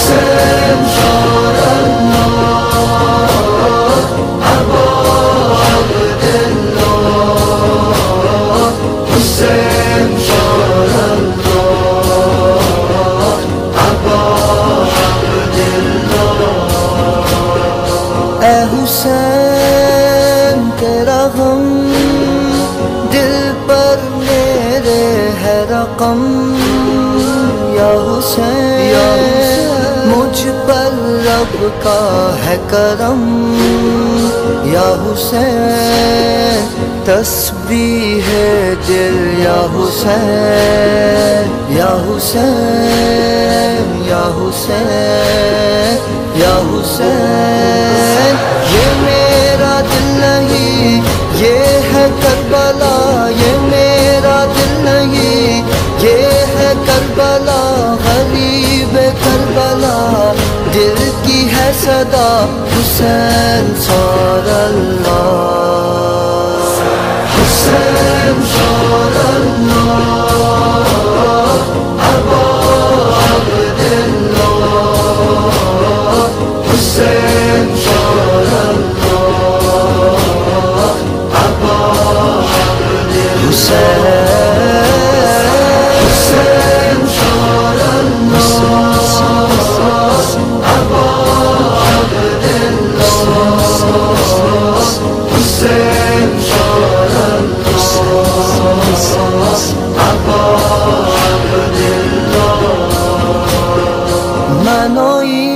حسین شار الله ابا عبدالله حسین شار الله ابا عبدالله اے حسین تیرا غم دل پر میرے ہے رقم یا حسین مجھ پر رب کا ہے کرم یا حسین تسبیح ہے دل یا حسین یا حسین یا حسین یا حسین یہ میرا دل نہیں یہ ہے کربلا یہ میرا دل نہیں یہ ہے کربلا غریب کربلا دل کی ہے صدا حسین شار اللہ حسین شار اللہ ابا عبداللہ حسین شار اللہ ابا عبداللہ حسین شار اللہ ابا عبداللہ حسین شار اللہ ابا عبداللہ منوی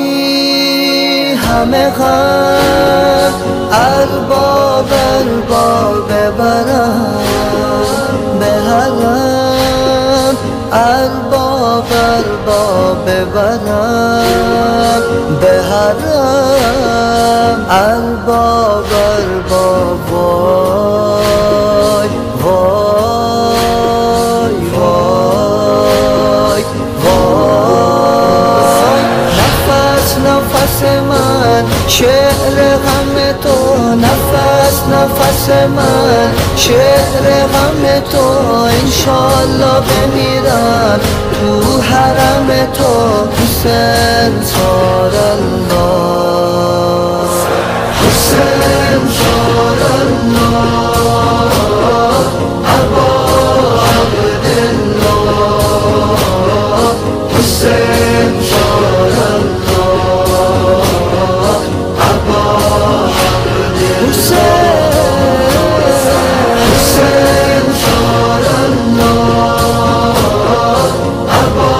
ہمیں غم ارباب ارباب برم بحرم ارباب ارباب برم بحرم ارباب ارباب وای وای وای وای نفس نفس من شعر غم تو نفس نفس من شعر غم تو انشالله بمیرم تو حرم تو حسین شار الله حسین شار الله ابا عبدالله حسین شار الله ابا حسین شار الله ابا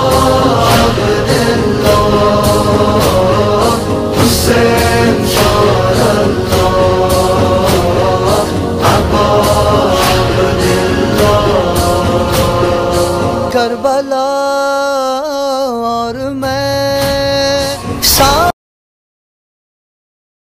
عبدالله حسین شار الله ابا عبدالله کربلا